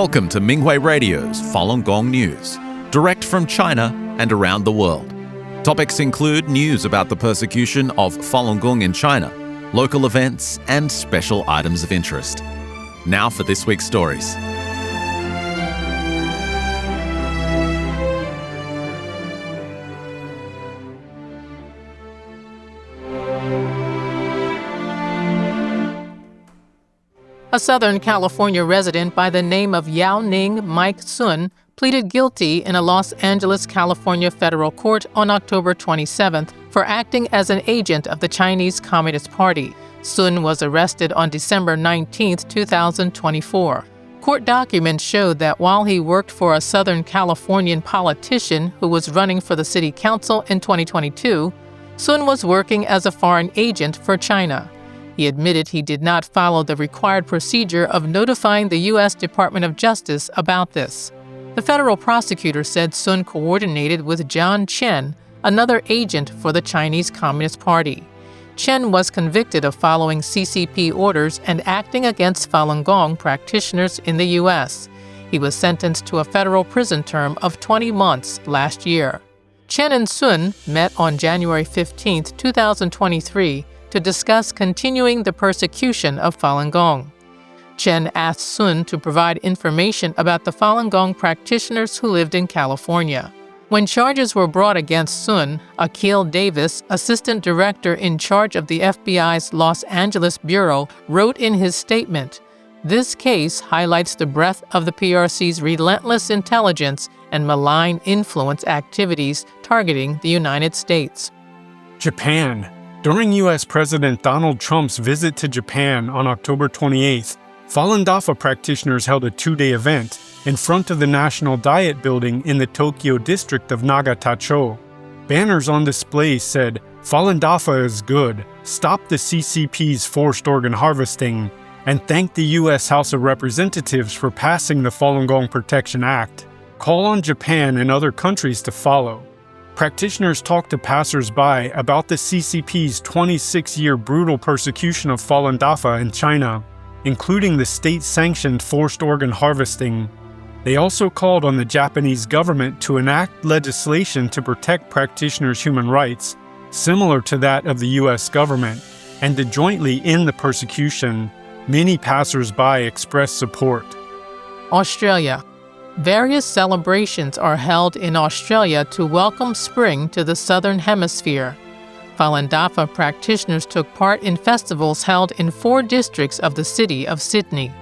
Welcome to Minghui Radio's Falun Gong News, direct from China and around the world. Topics include news about the persecution of Falun Gong in China, local events, and special items of interest. Now for this week's stories. A Southern California resident by the name of Yao Ning Mike Sun pleaded guilty in a Los Angeles, California federal court on October 27th for acting as an agent of the Chinese Communist Party. Sun was arrested on December 19, 2024. Court documents showed that while he worked for a Southern Californian politician who was running for the city council in 2022, Sun was working as a foreign agent for China. He admitted he did not follow the required procedure of notifying the U.S. Department of Justice about this. The federal prosecutor said Sun coordinated with John Chen, another agent for the Chinese Communist Party. Chen was convicted of following CCP orders and acting against Falun Gong practitioners in the U.S. He was sentenced to a federal prison term of 20 months last year. Chen and Sun met on January 15, 2023, to discuss continuing the persecution of Falun Gong. Chen asked Sun to provide information about the Falun Gong practitioners who lived in California. When charges were brought against Sun, Akil Davis, assistant director in charge of the FBI's Los Angeles bureau, wrote in his statement, "This case highlights the breadth of the PRC's relentless intelligence and malign influence activities targeting the United States." Japan. During U.S. President Donald Trump's visit to Japan on October 28th, Falun Dafa practitioners held a two-day event in front of the National Diet Building in the Tokyo district of Nagatacho. Banners on display said, "Falun Dafa is good, stop the CCP's forced organ harvesting," and thanked the U.S. House of Representatives for passing the Falun Gong Protection Act. Call on Japan and other countries to follow. Practitioners talked to passers-by about the CCP's 26-year brutal persecution of Falun Dafa in China, including the state-sanctioned forced organ harvesting. They also called on the Japanese government to enact legislation to protect practitioners' human rights, similar to that of the U.S. government, and to jointly end the persecution. Many passers-by expressed support. Australia. Various celebrations are held in Australia to welcome spring to the Southern Hemisphere. Falun Dafa practitioners took part in festivals held in 4 districts of the city of Sydney.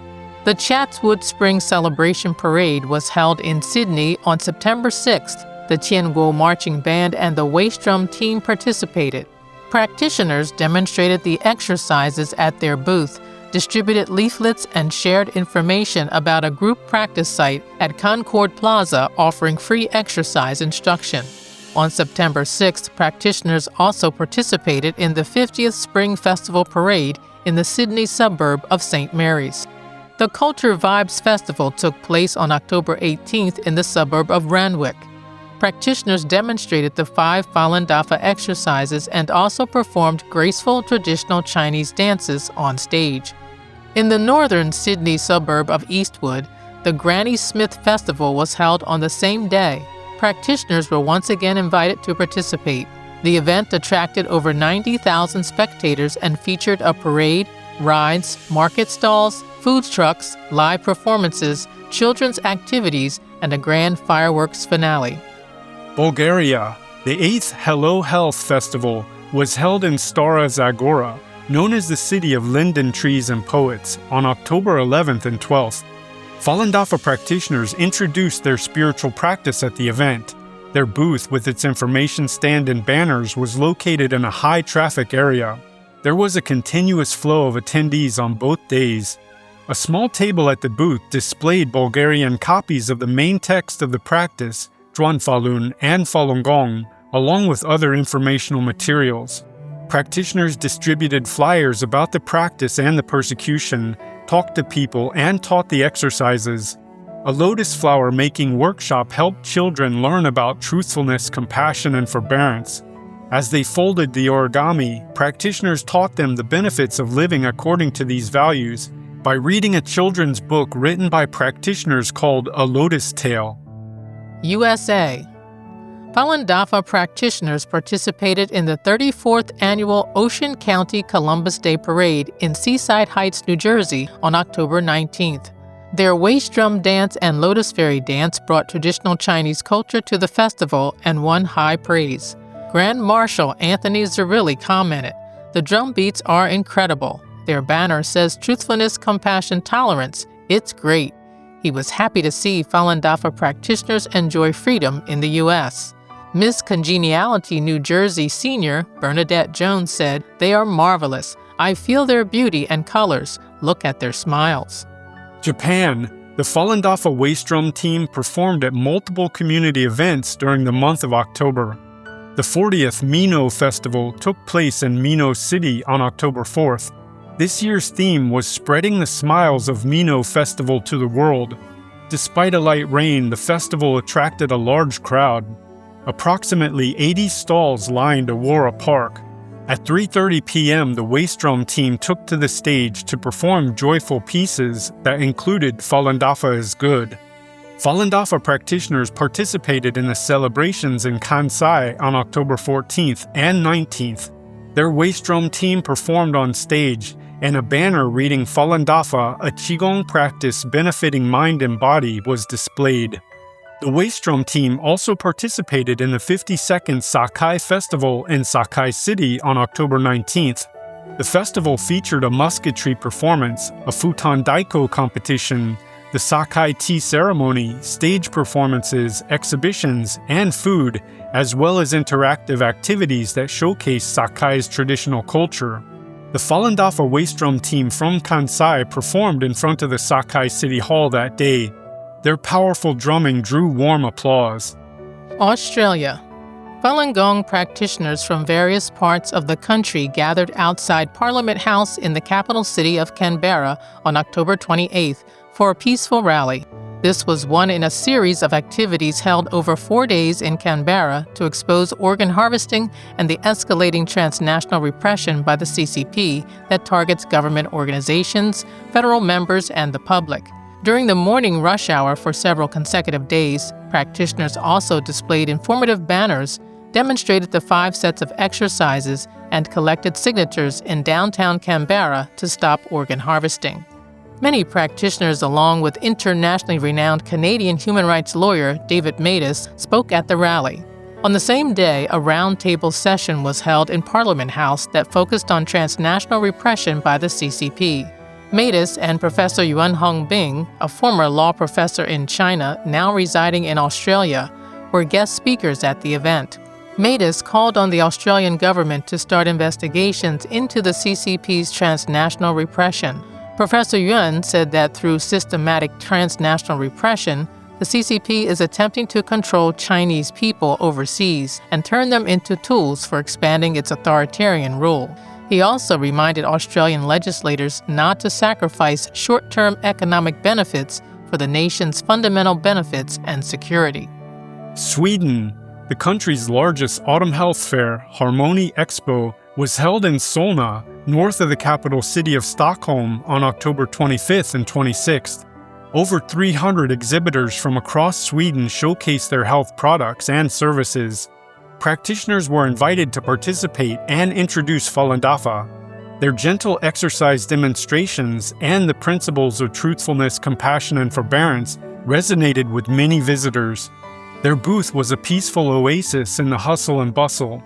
The Chatswood Spring Celebration Parade was held in Sydney on September 6th. The Tianguo Marching Band and the Waystrom team participated. Practitioners demonstrated the exercises at their booth, distributed leaflets, and shared information about a group practice site at Concord Plaza offering free exercise instruction. On September 6th, practitioners also participated in the 50th Spring Festival Parade in the Sydney suburb of St. Mary's. The Culture Vibes Festival took place on October 18th in the suburb of Randwick. Practitioners demonstrated the 5 Falun Dafa exercises and also performed graceful traditional Chinese dances on stage. In the northern Sydney suburb of Eastwood, the Granny Smith Festival was held on the same day. Practitioners were once again invited to participate. The event attracted over 90,000 spectators and featured a parade, rides, market stalls, food trucks, live performances, children's activities, and a grand fireworks finale. Bulgaria. The 8th Hello Health Festival was held in Stara Zagora, known as the city of linden trees and poets, on October 11th and 12th. Falun Dafa practitioners introduced their spiritual practice at the event. Their booth with its information stand and banners was located in a high-traffic area. There was a continuous flow of attendees on both days. A small table at the booth displayed Bulgarian copies of the main text of the practice, Zhuan Falun and Falun Gong, along with other informational materials. Practitioners distributed flyers about the practice and the persecution, talked to people, and taught the exercises. A lotus flower making workshop helped children learn about truthfulness, compassion, and forbearance. As they folded the origami, practitioners taught them the benefits of living according to these values by reading a children's book written by practitioners called A Lotus Tale. USA. Falun Dafa practitioners participated in the 34th annual Ocean County Columbus Day Parade in Seaside Heights, New Jersey on October 19th. Their waist drum dance and lotus fairy dance brought traditional Chinese culture to the festival and won high praise. Grand Marshal Anthony Zerilli commented, "The drum beats are incredible. Their banner says truthfulness, compassion, tolerance. It's great." He was happy to see Falun Dafa practitioners enjoy freedom in the U.S. Miss Congeniality New Jersey senior Bernadette Jones said, "They are marvelous. I feel their beauty and colors. Look at their smiles." Japan. The Falun Dafa waist drum team performed at multiple community events during the month of October. The 40th Mino Festival took place in Mino City on October 4th. This year's theme was Spreading the Smiles of Mino Festival to the World. Despite a light rain, the festival attracted a large crowd. Approximately 80 stalls lined Aurora Park. At 3:30 p.m., the waist drum team took to the stage to perform joyful pieces that included Falun Dafa is Good. Falun Dafa practitioners participated in the celebrations in Kansai on October 14th and 19th. Their waist drum team performed on stage, and a banner reading Falun Dafa, a Qigong practice benefiting mind and body, was displayed. The waist drum team also participated in the 52nd Sakai Festival in Sakai City on October 19th. The festival featured a musketry performance, a futon daiko competition, the Sakai tea ceremony, stage performances, exhibitions, and food, as well as interactive activities that showcase Sakai's traditional culture. The Falun Dafa waist drum team from Kansai performed in front of the Sakai City Hall that day. Their powerful drumming drew warm applause. Australia. Falun Gong practitioners from various parts of the country gathered outside Parliament House in the capital city of Canberra on October 28th for a peaceful rally. This was one in a series of activities held over 4 days in Canberra to expose organ harvesting and the escalating transnational repression by the CCP that targets government organizations, federal members, and the public. During the morning rush hour for several consecutive days, practitioners also displayed informative banners, demonstrated the 5 sets of exercises, and collected signatures in downtown Canberra to stop organ harvesting. Many practitioners, along with internationally renowned Canadian human rights lawyer David Matas, spoke at the rally. On the same day, a roundtable session was held in Parliament House that focused on transnational repression by the CCP. Matas and Professor Yuan Hongbing, a former law professor in China now residing in Australia, were guest speakers at the event. Matas called on the Australian government to start investigations into the CCP's transnational repression. Professor Yuan said that through systematic transnational repression, the CCP is attempting to control Chinese people overseas and turn them into tools for expanding its authoritarian rule. He also reminded Australian legislators not to sacrifice short-term economic benefits for the nation's fundamental benefits and security. Sweden. The country's largest autumn health fair, Harmony Expo, was held in Solna, north of the capital city of Stockholm, on October 25th and 26th. Over 300 exhibitors from across Sweden showcased their health products and services. Practitioners were invited to participate and introduce Falun Dafa. Their gentle exercise demonstrations and the principles of truthfulness, compassion, and forbearance resonated with many visitors. Their booth was a peaceful oasis in the hustle and bustle.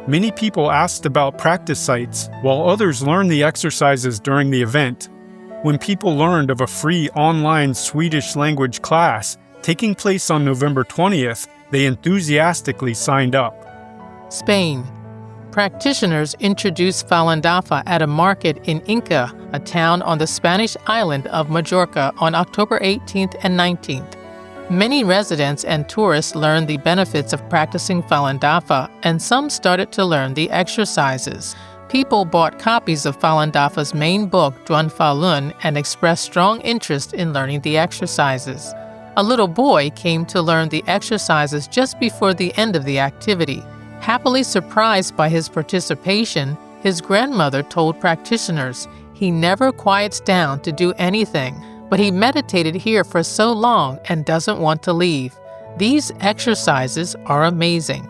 Many people asked about practice sites, while others learned the exercises during the event. When people learned of a free online Swedish language class taking place on November 20th, they enthusiastically signed up. Spain. Practitioners introduced Falun Dafa at a market in Inca, a town on the Spanish island of Majorca, on October 18th and 19th. Many residents and tourists learned the benefits of practicing Falun Dafa, and some started to learn the exercises. People bought copies of Falun Dafa's main book, Duan Falun, and expressed strong interest in learning the exercises. A little boy came to learn the exercises just before the end of the activity. Happily surprised by his participation, his grandmother told practitioners He never quiets down to do anything, but he meditated here for so long and doesn't want to leave. These exercises are amazing.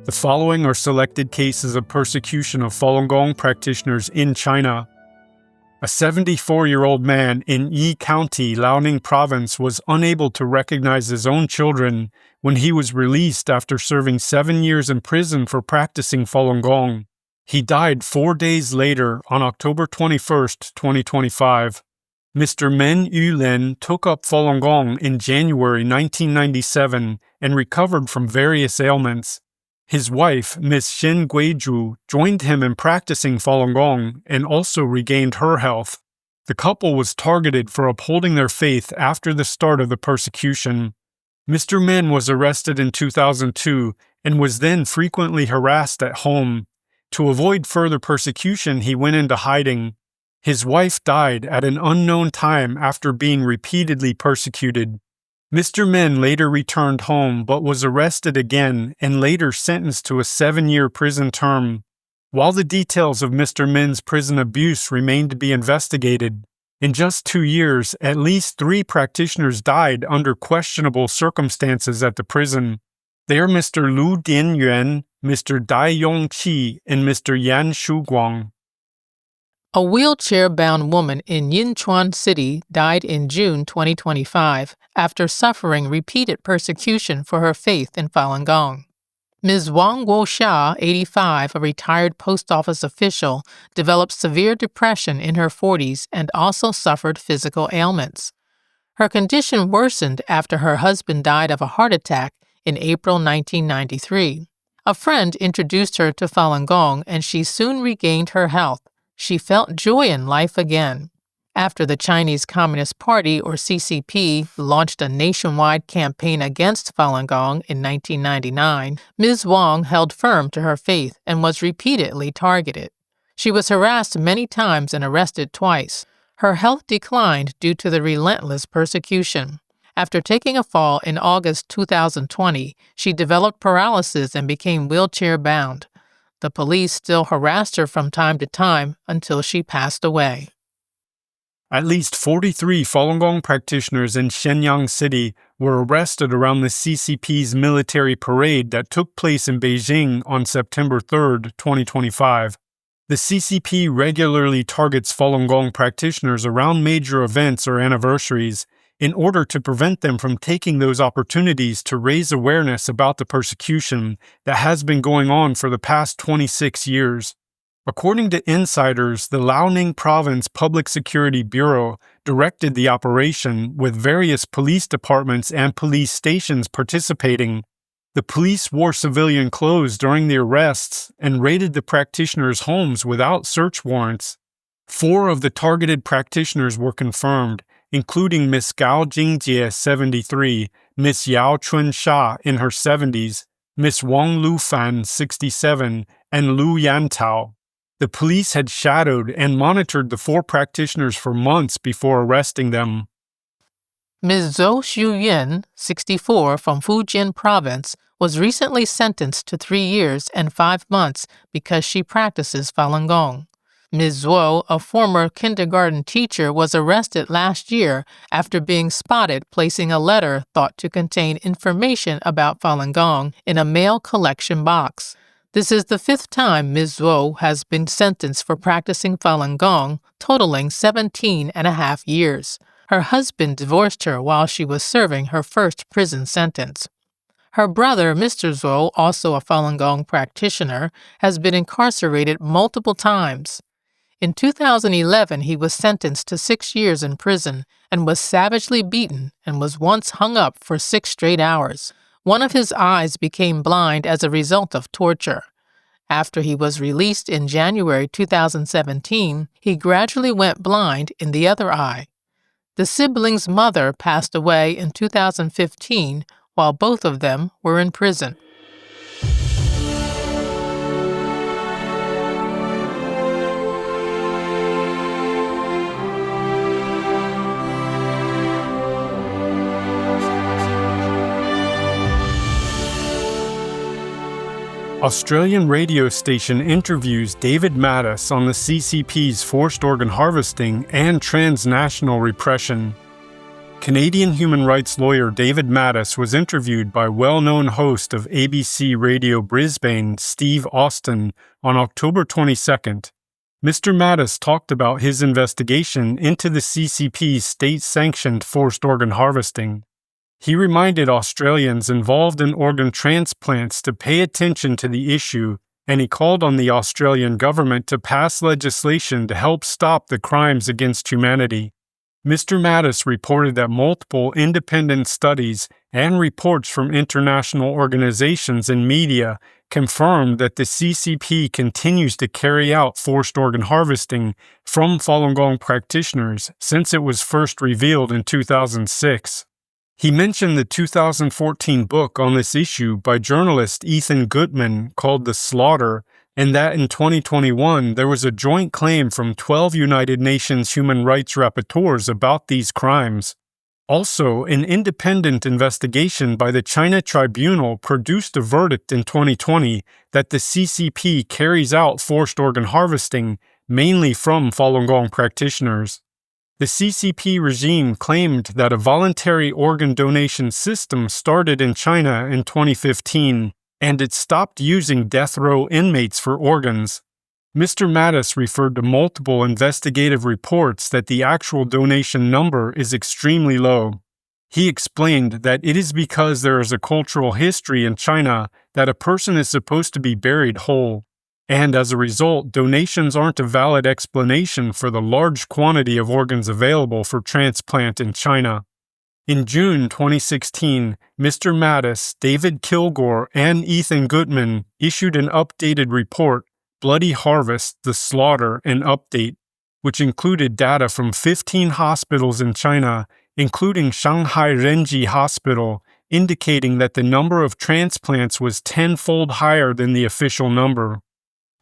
The following are selected cases of persecution of Falun Gong practitioners in China. A 74-year-old man in Yi County, Liaoning Province, was unable to recognize his own children when he was released after serving 7 years in prison for practicing Falun Gong. He died 4 days later on October 21, 2025. Mr. Men Yulen took up Falun Gong in January 1997 and recovered from various ailments. His wife, Miss Shin Guizhu, joined him in practicing Falun Gong and also regained her health. The couple was targeted for upholding their faith after the start of the persecution. Mr. Men was arrested in 2002 and was then frequently harassed at home. To avoid further persecution, he went into hiding. His wife died at an unknown time after being repeatedly persecuted. Mr. Men later returned home but was arrested again and later sentenced to a 7-year prison term. While the details of Mr. Men's prison abuse remain to be investigated, in just 2 years, at least 3 practitioners died under questionable circumstances at the prison. They are Mr. Lu Dianyuan, Mr. Dai Yongqi, and Mr. Yan Shuguang. A wheelchair-bound woman in Yinchuan City died in June 2025 after suffering repeated persecution for her faith in Falun Gong. Ms. Wang Guoxia, 85, a retired post office official, developed severe depression in her 40s and also suffered physical ailments. Her condition worsened after her husband died of a heart attack in April 1993. A friend introduced her to Falun Gong and she soon regained her health. She felt joy in life again. After the Chinese Communist Party, or CCP, launched a nationwide campaign against Falun Gong in 1999, Ms. Wang held firm to her faith and was repeatedly targeted. She was harassed many times and arrested twice. Her health declined due to the relentless persecution. After taking a fall in August 2020, she developed paralysis and became wheelchair-bound. The police still harassed her from time to time until she passed away. At least 43 Falun Gong practitioners in Shenyang City were arrested around the CCP's military parade that took place in Beijing on September 3, 2025. The CCP regularly targets Falun Gong practitioners around major events or anniversaries in order to prevent them from taking those opportunities to raise awareness about the persecution that has been going on for the past 26 years. According to insiders, the Liaoning Province Public Security Bureau directed the operation, with various police departments and police stations participating. The police wore civilian clothes during the arrests and raided the practitioners' homes without search warrants. 4 of the targeted practitioners were confirmed, including Miss Gao Jingjie, 73, Miss Yao Chunsha in her 70s, Miss Wang Lufan, 67, and Lu Yantao. The police had shadowed and monitored the 4 practitioners for months before arresting them. Ms. Zhou Xuyuan, 64, from Fujian Province, was recently sentenced to 3 years and 5 months because she practices Falun Gong. Ms. Zhou, a former kindergarten teacher, was arrested last year after being spotted placing a letter thought to contain information about Falun Gong in a mail collection box. This is the 5th time Ms. Zhou has been sentenced for practicing Falun Gong, totaling 17.5 years. Her husband divorced her while she was serving her first prison sentence. Her brother, Mr. Zhou, also a Falun Gong practitioner, has been incarcerated multiple times. In 2011, he was sentenced to 6 years in prison and was savagely beaten and was once hung up for 6 straight hours. One of his eyes became blind as a result of torture. After he was released in January 2017, he gradually went blind in the other eye. The siblings' mother passed away in 2015 while both of them were in prison. Australian radio station interviews David Mattis on the CCP's forced organ harvesting and transnational repression. Canadian human rights lawyer David Mattis was interviewed by well-known host of ABC Radio Brisbane, Steve Austin, on October 22nd. Mr. Mattis talked about his investigation into the CCP's state-sanctioned forced organ harvesting. He reminded Australians involved in organ transplants to pay attention to the issue, and he called on the Australian government to pass legislation to help stop the crimes against humanity. Mr. Mattis reported that multiple independent studies and reports from international organizations and media confirmed that the CCP continues to carry out forced organ harvesting from Falun Gong practitioners since it was first revealed in 2006. He mentioned the 2014 book on this issue by journalist Ethan Gutmann called The Slaughter, and that in 2021 there was a joint claim from 12 United Nations human rights rapporteurs about these crimes. Also, an independent investigation by the China Tribunal produced a verdict in 2020 that the CCP carries out forced organ harvesting mainly from Falun Gong practitioners. The CCP regime claimed that a voluntary organ donation system started in China in 2015, and it stopped using death row inmates for organs. Mr. Mattis referred to multiple investigative reports that the actual donation number is extremely low. He explained that it is because there is a cultural history in China that a person is supposed to be buried whole, and as a result, donations aren't a valid explanation for the large quantity of organs available for transplant in China. In June 2016, Mr. Mattis, David Kilgore, and Ethan Gutmann issued an updated report, Bloody Harvest, The Slaughter, and Update, which included data from 15 hospitals in China, including Shanghai Renji Hospital, indicating that the number of transplants was 10-fold higher than the official number.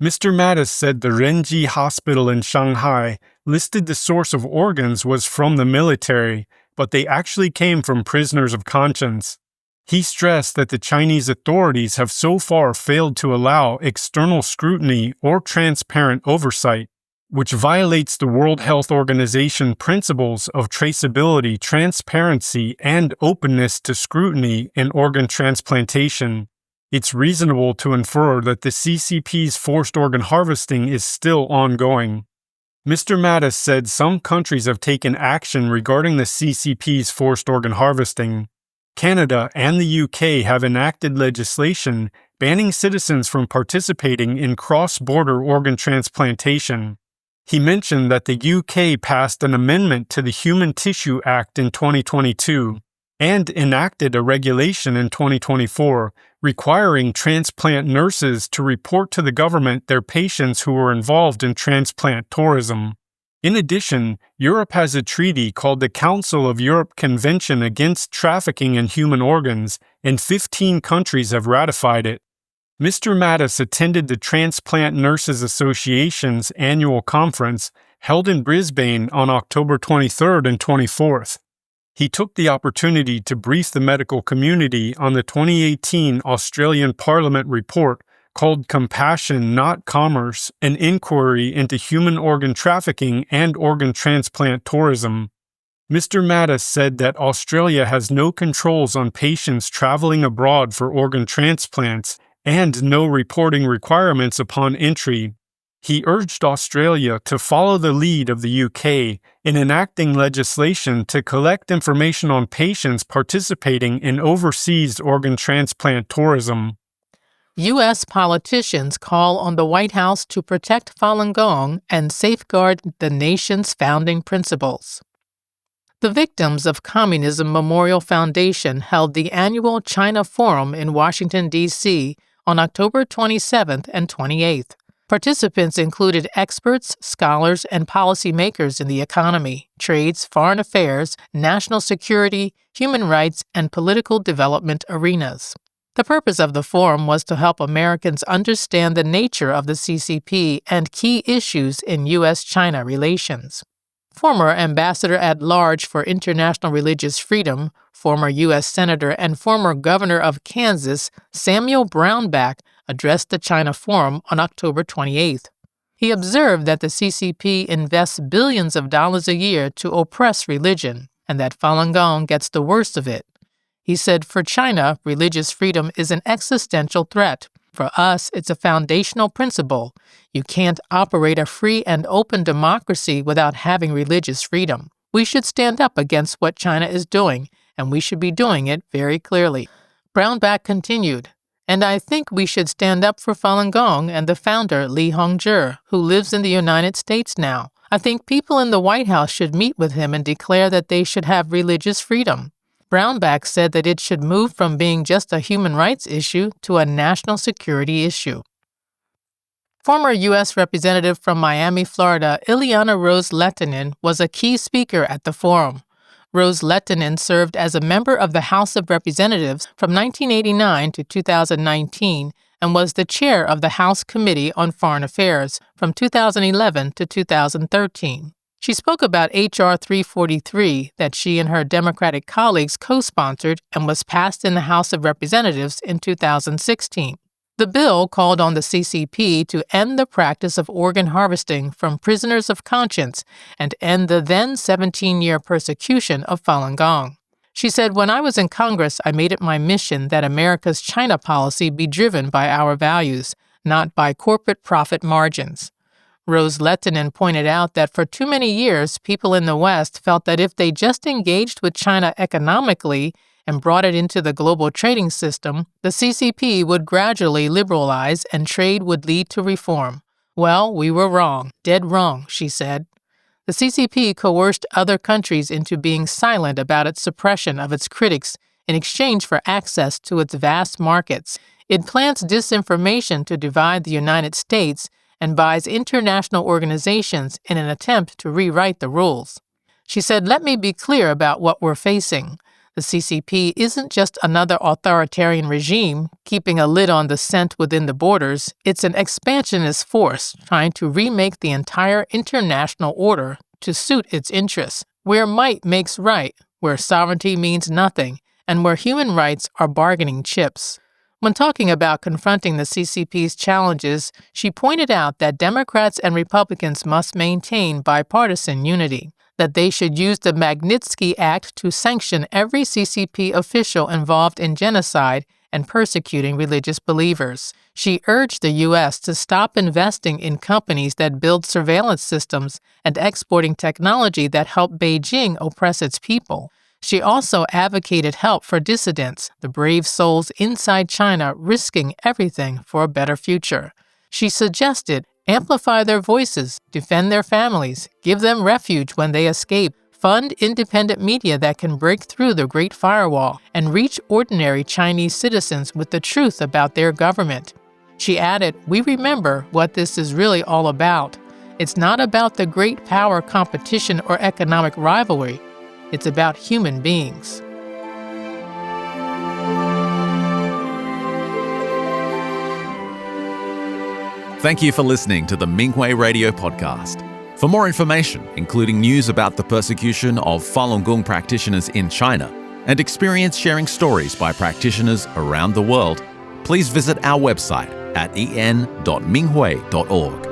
Mr. Mattis said the Renji Hospital in Shanghai listed the source of organs was from the military, but they actually came from prisoners of conscience. He stressed that the Chinese authorities have so far failed to allow external scrutiny or transparent oversight, which violates the World Health Organization principles of traceability, transparency, and openness to scrutiny in organ transplantation. It's reasonable to infer that the CCP's forced organ harvesting is still ongoing. Mr. Mattis said some countries have taken action regarding the CCP's forced organ harvesting. Canada and the UK have enacted legislation banning citizens from participating in cross-border organ transplantation. He mentioned that the UK passed an amendment to the Human Tissue Act in 2022 and enacted a regulation in 2024 requiring transplant nurses to report to the government their patients who were involved in transplant tourism. In addition, Europe has a treaty called the Council of Europe Convention Against Trafficking in Human Organs, and 15 countries have ratified it. Mr. Mattis attended the Transplant Nurses Association's annual conference held in Brisbane on October 23rd and 24th. He took the opportunity to brief the medical community on the 2018 Australian Parliament report called Compassion, Not Commerce, an inquiry into human organ trafficking and organ transplant tourism. Mr. Mattis said that Australia has no controls on patients traveling abroad for organ transplants and no reporting requirements upon entry. He urged Australia to follow the lead of the UK in enacting legislation to collect information on patients participating in overseas organ transplant tourism. U.S. politicians call on the White House to protect Falun Gong and safeguard the nation's founding principles. The Victims of Communism Memorial Foundation held the annual China Forum in Washington, D.C. on October 27th and 28th. Participants included experts, scholars, and policymakers in the economy, trades, foreign affairs, national security, human rights, and political development arenas. The purpose of the forum was to help Americans understand the nature of the CCP and key issues in U.S.-China relations. Former Ambassador-at-Large for International Religious Freedom, former U.S. Senator and former Governor of Kansas, Samuel Brownback, addressed the China Forum on October 28th. He observed that the CCP invests billions of dollars a year to oppress religion, and that Falun Gong gets the worst of it. He said, for China, religious freedom is an existential threat. For us, it's a foundational principle. You can't operate a free and open democracy without having religious freedom. We should stand up against what China is doing, and we should be doing it very clearly. Brownback continued, and I think we should stand up for Falun Gong and the founder, Li Hongzhi, who lives in the United States now. I think people in the White House should meet with him and declare that they should have religious freedom. Brownback said that it should move from being just a human rights issue to a national security issue. Former U.S. Representative from Miami, Florida, Ileana Rose Lehtinen, was a key speaker at the forum. Rose Lehtinen served as a member of the House of Representatives from 1989 to 2019 and was the chair of the House Committee on Foreign Affairs from 2011 to 2013. She spoke about H.R. 343 that she and her Democratic colleagues co-sponsored and was passed in the House of Representatives in 2016. The bill called on the CCP to end the practice of organ harvesting from prisoners of conscience and end the then 17-year persecution of Falun Gong. She said, when I was in Congress, I made it my mission that America's China policy be driven by our values, not by corporate profit margins. Rose Lehtinen pointed out that for too many years, people in the West felt that if they just engaged with China economically and brought it into the global trading system, the CCP would gradually liberalize and trade would lead to reform. Well, we were wrong, dead wrong, she said. The CCP coerced other countries into being silent about its suppression of its critics in exchange for access to its vast markets. It plants disinformation to divide the United States and buys international organizations in an attempt to rewrite the rules. She said, let me be clear about what we're facing. The CCP isn't just another authoritarian regime keeping a lid on dissent within the borders. It's an expansionist force trying to remake the entire international order to suit its interests, where might makes right, where sovereignty means nothing, and where human rights are bargaining chips. When talking about confronting the CCP's challenges, she pointed out that Democrats and Republicans must maintain bipartisan unity, that they should use the Magnitsky Act to sanction every CCP official involved in genocide and persecuting religious believers. She urged the U.S. to stop investing in companies that build surveillance systems and exporting technology that help Beijing oppress its people. She also advocated help for dissidents, the brave souls inside China risking everything for a better future. She suggested amplify their voices, defend their families, give them refuge when they escape, fund independent media that can break through the Great Firewall, and reach ordinary Chinese citizens with the truth about their government. She added, we remember what this is really all about. It's not about the great power competition or economic rivalry. It's about human beings. Thank you for listening to the Minghui Radio Podcast. For more information, including news about the persecution of Falun Gong practitioners in China and experience sharing stories by practitioners around the world, please visit our website at en.minghui.org.